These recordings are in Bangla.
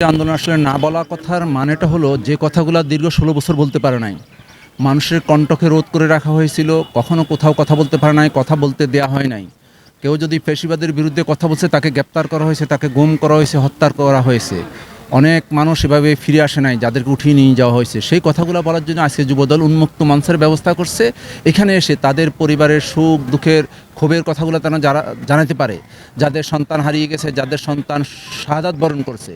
আন্দোলন আসলে না বলা কথার মানেটা হলো যে কথাগুলো দীর্ঘ 16 বছর বলতে পারে নাই, মানুষের কণ্ঠকে রোধ করে রাখা হয়েছিল, কখনো কোথাও কথা বলতে পারে নাই, কথা বলতে দেয়া হয় নাই। কেউ যদি ফ্যাসিবাদের বিরুদ্ধে কথা বলছে তাকে গ্রেপ্তার করা হয়েছে, তাকে গুম করা হয়েছে, হত্যা করা হয়েছে। অনেক মানুষ এভাবে ফিরে আসে নাই, যাদেরকে উঠিয়ে নিয়ে যাওয়া হয়েছে। সেই কথাগুলো বলার জন্য আজকে যুবদল উন্মুক্ত মঞ্চের ব্যবস্থা করছে। এখানে এসে তাদের পরিবারের সুখ দুঃখের ক্ষোভের কথাগুলো তারা জানাতে পারে। যাদের সন্তান হারিয়ে গেছে, যাদের সন্তান শাহাদাত বরণ করছে,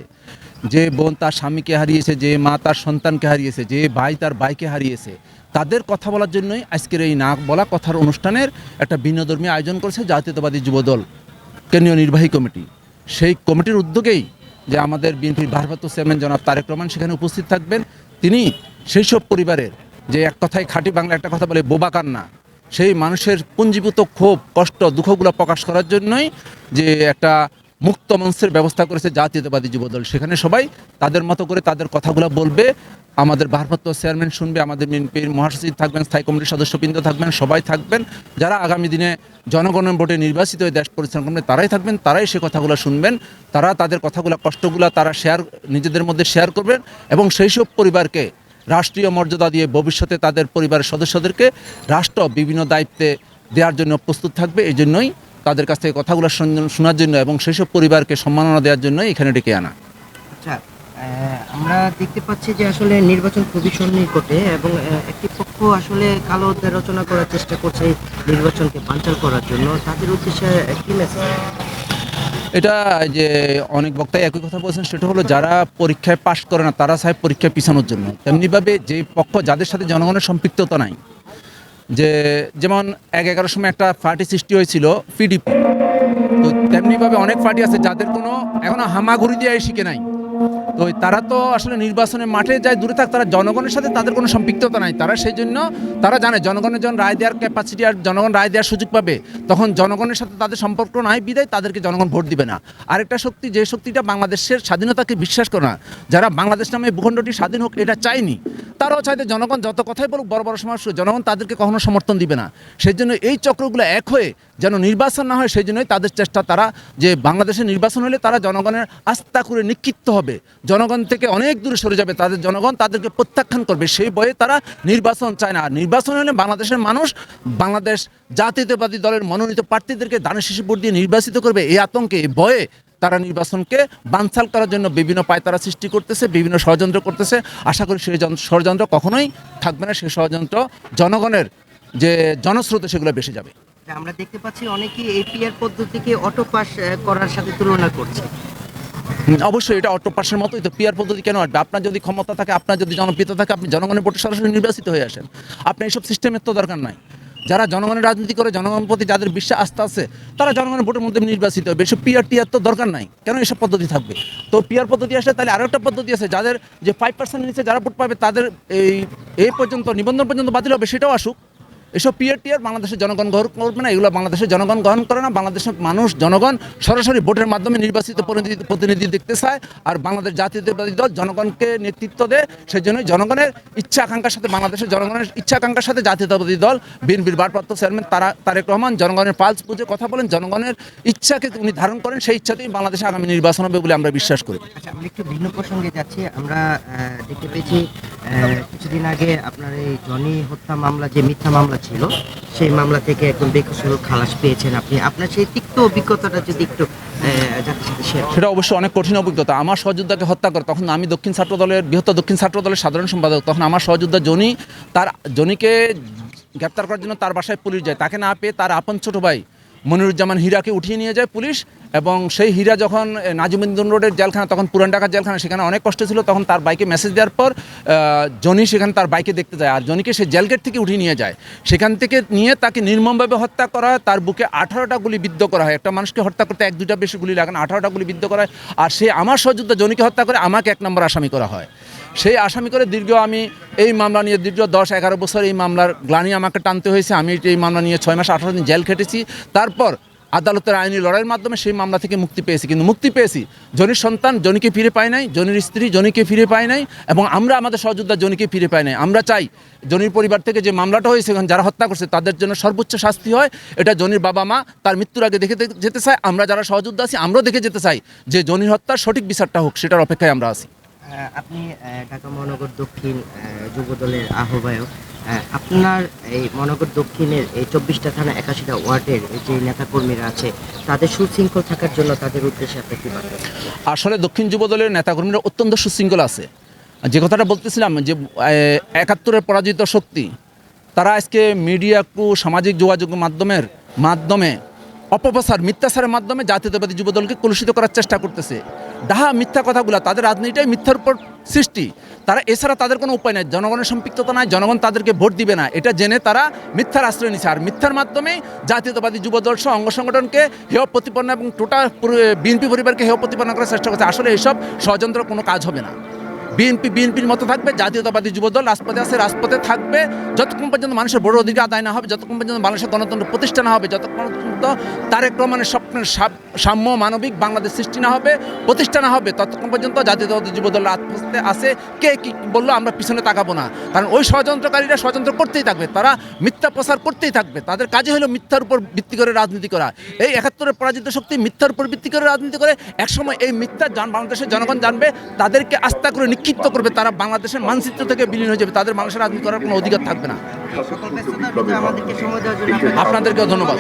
যে বোন তার স্বামীকে হারিয়েছে, যে মা তার সন্তানকে হারিয়েছে, যে ভাই তার ভাইকে হারিয়েছে, তাদের কথা বলার জন্যই আজকের এই না বলা কথার অনুষ্ঠানের একটা ভিন্নধর্মী আয়োজন করেছে জাতীয়তাবাদী যুবদল কেন্দ্রীয় নির্বাহী কমিটি। সেই কমিটির উদ্যোগেই যে আমাদের বিএনপির ভারপ্রাপ্ত চেয়ারম্যান জনাব তারেক রহমান সেখানে উপস্থিত থাকবেন। তিনি সেই সব পরিবারের, যে এক কথায় খাঁটি বাংলা একটা কথা বলে বোবা কান্না, সেই মানুষের পুঞ্জীভূত ক্ষোভ কষ্ট দুঃখগুলো প্রকাশ করার জন্যই যে একটা মুক্ত মঞ্চের ব্যবস্থা করেছে জাতীয়তাবাদী যুবদল। সেখানে সবাই তাদের মতো করে তাদের কথাগুলো বলবে, আমাদের ভারপ্রাপ্ত চেয়ারম্যান শুনবে, আমাদের বিএনপির মহাসচিব থাকবেন, স্থায়ী কমিটির সদস্যবৃন্দ থাকবেন, সবাই থাকবেন। যারা আগামী দিনে জনগণের ভোটে নির্বাচিত হয়ে দেশ পরিচালনা করবেন তারাই থাকবেন, তারাই সে কথাগুলো শুনবেন, তারা তাদের কথাগুলো কষ্টগুলো তারা নিজেদের মধ্যে শেয়ার করবেন এবং সেই সব পরিবারকে রাষ্ট্রীয় মর্যাদা দিয়ে ভবিষ্যতে তাদের পরিবারের সদস্যদেরকে রাষ্ট্র বিভিন্ন দায়িত্বে দেওয়ার জন্য প্রস্তুত থাকবে। এই জন্যই তাদের কাছ থেকে কথাগুলো শোনার জন্য এবং সেই সব পরিবারকে সম্মাননা দেওয়ার জন্যই এখানে ডেকে আনা। আচ্ছা, আমরা দেখতে পাচ্ছি যে আসলে নির্বাচন খুবই সন্নিকটে এবং একটি পক্ষ আসলে কালো রচনা করার চেষ্টা করছে নির্বাচনকে বানচাল করার জন্য। তাদের উদ্দেশ্যে কি মেসেজ? এটা যে অনেক বক্তাই একই কথা বলছেন, সেটা হলো যারা পরীক্ষায় পাশ করে না তারা চায় পরীক্ষায় পিছানোর জন্য। তেমনিভাবে যে পক্ষ যাদের সাথে জনগণের সম্পৃক্ততা নাই, যে যেমন 11 সময় একটা পার্টি সৃষ্টি হয়েছিল পিডিপি, তো তেমনিভাবে অনেক পার্টি আছে যাদের কোনো এখনো হামাগুড়ি দিয়ে শিখে নাই। তো তারা তো আসলে নির্বাচনের মাঠে যায় দূরে থাক, তারা জনগণের সাথে তাদের কোনো সম্পৃক্ততা নাই। তারা সেই জন্য তারা জানে জনগণের যখন রায় দেওয়ার ক্যাপাসিটি আর জনগণ রায় দেওয়ার সুযোগ পাবে, তখন জনগণের সাথে তাদের সম্পর্ক নাই বিদায় তাদেরকে জনগণ ভোট দিবে না। আরেকটা শক্তি, যে শক্তিটা বাংলাদেশের স্বাধীনতাকে বিশ্বাস করে না, যারা বাংলাদেশ নামে ভূখণ্ডটি স্বাধীন হোক এটা চায়নি, তারাও চাইতে জনগণ যত কথাই বলুক বড় বড় সমাজ, জনগণ তাদেরকে কখনো সমর্থন দিবে না। সেই জন্য এই চক্রগুলো এক হয়ে যেন নির্বাচন না হয়, সেই জন্যই তাদের চেষ্টা, তারা যে বাংলাদেশের নির্বাচন হলে তারা জনগণের আস্থা করে নিক্ষিপ্ত হবে, জনগণ থেকে অনেক দূরে সরে যাবে, তাদের জনগণ তাদেরকে প্রত্যাখ্যান করবে। সেই ভয়ে তারা নির্বাচন চায় না। আর নির্বাচন হলে বাংলাদেশের মানুষ বাংলাদেশ জাতীয়তাবাদী দলের মনোনীত প্রার্থীদেরকে দানের শীষে ভোট দিয়ে নির্বাচিত করবে, এই আতঙ্কে, এই ভয়ে তারা নির্বাচনকে বানচাল করার জন্য বিভিন্ন পায়তারা সৃষ্টি করতেছে, বিভিন্ন ষড়যন্ত্র করতেছে। আশা করি সেই ষড়যন্ত্র কখনোই থাকবে না। সেই ষড়যন্ত্র জনগণের যে জনস্রোতে সেগুলো বেশি যাবে। আমরা দেখতে পাচ্ছি অনেকেই এপিআর পদ্ধতিকে অটো পাস করার সাথে তুলনা করছে। অবশ্যই এটা অটো পাসের মতোই তো। পিআর পদ্ধতি কেন আসবে? আপনার যদি ক্ষমতা থাকে, আপনার যদি জনপ্রিয়তা থাকে, আপনি জনগণের ভোটে সরাসরি নির্বাচিত হয়ে আসেন। আপনি এইসব সিস্টেমের তো দরকার নাই। যারা জনগণের রাজনীতি করে, জনগণের প্রতি যাদের বিশ্বাস আস্থা আছে, তারা জনগণের ভোটের মধ্যে নির্বাচিত হবে। এসব পিআর টিআর তো দরকার নাই। কেন এসব পদ্ধতি থাকবে? তো পিআর পদ্ধতি আসলে তাহলে আরও একটা পদ্ধতি আছে, যাদের যে 5% নিচে যারা ভোট পাবে তাদের এই পর্যন্ত নিবন্ধন পর্যন্ত বাতিল হবে, সেটাও আসুক। এসব পিআর টিআর বাংলাদেশের জনগণ গ্রহণ করবে না, এগুলো বাংলাদেশের জনগণ গ্রহণ করে না। বাংলাদেশের মানুষ জনগণ সরাসরি ভোটের মাধ্যমে নির্বাচিত প্রতিনিধি দেখতে চায়। আর বাংলাদেশ জাতীয়তাবাদী দল জনগণকে নেতৃত্ব দেয়। সেই জন্যই জনগণের ইচ্ছা আকাঙ্ক্ষার সাথে, বাংলাদেশের জনগণের ইচ্ছা আকাঙ্ক্ষার সাথে জাতীয়তাবাদী দল বিএনপির ভারপ্রাপ্ত চেয়ারম্যান তারেক রহমান জনগণের পালস বুঝে কথা বলেন, জনগণের ইচ্ছাকে উনি ধারণ করেন। সেই ইচ্ছাতেই বাংলাদেশে আগামী নির্বাচন হবে বলে আমরা বিশ্বাস করি। আচ্ছা, আমরা একটু ভিন্ন প্রসঙ্গে যাচ্ছি। আমরা দেখতে পেয়েছি কিছুদিন আগে আপনার এই জনি হত্যা মামলা, যে মিথ্যা মামলা ছিল, সেই মামলা থেকে একদম বেকসুর খালাস পেয়েছেন আপনি। আপনার সেই তিক্ত অভিজ্ঞতাটা যদি একটু জাতির সাথে শেয়ার। সেটা অবশ্যই অনেক কঠিন অভিজ্ঞতা। আমার সহযোদ্ধাকে হত্যা করে, তখন আমি বৃহত্তর দক্ষিণ ছাত্র দলের সাধারণ সম্পাদক। তখন আমার সহযোদ্ধা জনিকে গ্রেপ্তার করার জন্য তার বাসায় পুলিশ যায়। তাকে না পেয়ে তার আপন ছোট ভাই মনিরুজ্জামান হীরাকে উঠিয়ে নিয়ে যায় পুলিশ। এবং সেই হীরা যখন নাজিমুদ্দিন রোডের জেলখানা, তখন পুরান ঢাকার জেলখানা, সেখানে অনেক কষ্ট ছিল। তখন তার বাইকে মেসেজ দেওয়ার পর জনি সেখানে তার বাইকে দেখতে যায়, আর জনিকে সে জেলগেট থেকে উঠিয়ে নিয়ে যায়। সেখান থেকে নিয়ে তাকে নির্মমভাবে হত্যা করা হয়। তার বুকে 18টা গুলি বিদ্ধ করা হয়। একটা মানুষকে হত্যা করতে 1-2টা বেশি গুলি লাগে না, 18টা গুলি বিদ্ধ করা হয়। আর সে আমার সহযোদ্ধা জনিকে হত্যা করে আমাকে 1 নম্বর আসামি করা হয়। সেই আসামি করে আমি এই মামলা নিয়ে দীর্ঘ 10-11 বছর এই মামলার গ্লানি আমাকে টানতে হয়েছে। আমি এই মামলা নিয়ে 6 মাস 18 দিন জেল খেটেছি। তারপর আদালতের আইনি লড়াইয়ের মাধ্যমে সেই মামলা থেকে মুক্তি পেয়েছি। কিন্তু মুক্তি পেয়েছি, জনির সন্তান জনিকে ফিরে পায় নাই, জনির স্ত্রী জনিকে ফিরে পায় নাই, এবং আমরা আমাদের সহযোদ্ধা জনিকে ফিরে পাই নাই। আমরা চাই জনির পরিবার থেকে যে মামলাটা হয়েছে, এখন যারা হত্যা করছে তাদের জন্য সর্বোচ্চ শাস্তি হয়। এটা জনির বাবা মা তার মৃত্যুর আগে দেখে যেতে চায়। আমরা যারা সহযোদ্ধা আছি আমরাও দেখে যেতে চাই যে জনির হত্যার সঠিক বিচারটা হোক, সেটার অপেক্ষায় আমরা আছি। আপনি ঢাকা মহানগর দক্ষিণ যুব দলের আহ্বায়ক। আপনার এই মহানগর দক্ষিণের এই 24টা থানা 81টা ওয়ার্ডের যে নেতাকর্মীরা আছে তাদের সুশৃঙ্খল থাকার জন্য তাদের উদ্দেশ্যে আপনি কি বার্তা দেবেন? আসলে দক্ষিণ যুব দলের নেতাকর্মীরা অত্যন্ত সুশৃঙ্খল আছে। যে কথাটা বলতেছিলাম যে 71-এর পরাজিত শক্তি, তারা আজকে মিডিয়া সামাজিক যোগাযোগ মাধ্যমে অপপ্রচার মিথ্যাচারের মাধ্যমে জাতীয়তাবাদী যুব দলকে কলুষিত করার চেষ্টা করতেছে। ডাহা মিথ্যা কথাগুলো, তাদের রাজনীতিটাই মিথ্যার উপর সৃষ্টি। তারা এছাড়া তাদের কোনো উপায় নাই, জনগণের সম্পৃক্ততা নাই, জনগণ তাদেরকে ভোট দিবে না, এটা জেনে তারা মিথ্যার আশ্রয় নিচ্ছে। আর মিথ্যার মাধ্যমেই জাতীয়তাবাদী যুব দল সহ অঙ্গ সংগঠনকে হেয় প্রতিপন্ন এবং টোটাল বিএনপি পরিবারকে হেয় প্রতিপন্ন করার চেষ্টা করছে। আসলে এসব ষড়যন্ত্র কোনো কাজ হবে না। বিএনপির মতো থাকবে, জাতীয়তাবাদী যুব দল রাজপথে আছে, রাজপথে থাকবে যতক্ষণ পর্যন্ত মানুষের বড় অধিকার আদায় না হবে, যতক্ষণ পর্যন্ত মানুষের গণতন্ত্র প্রতিষ্ঠা না হবে, যতক্ষণ পর্যন্ত তারেক রহমানের স্বপ্নের সাম্য মানবিক বাংলাদেশ সৃষ্টি না হবে, প্রতিষ্ঠা না হবে, ততক্ষণ পর্যন্ত জাতীয়তাবাদী যুব দল রাজপথে আছে। কে কি বললো আমরা পিছনে তাকাবো না, কারণ ওই ষড়যন্ত্রকারীরা ষড়যন্ত্র করতেই থাকবে, তারা মিথ্যা প্রচার করতেই থাকবে। তাদের কাজে হলো মিথ্যার উপর ভিত্তি করে রাজনীতি করা। এই 71-এর পরাজিত শক্তি মিথ্যার উপর ভিত্তি করে রাজনীতি করে। একসময় এই মিথ্যা বাংলাদেশের জনগণ জানবে, তাদেরকে আস্থা করে নিক্ষিপ্ত করবে, তারা বাংলাদেশের মানচিত্র থেকে বিলীন হয়ে যাবে, তাদের মানুষের রাজনীতি করার কোনো অধিকার থাকবে না। সকল ব্যস্ততার ভিতরে আমাদেরকে সময় দেওয়ার জন্য আপনাদেরকেও ধন্যবাদ।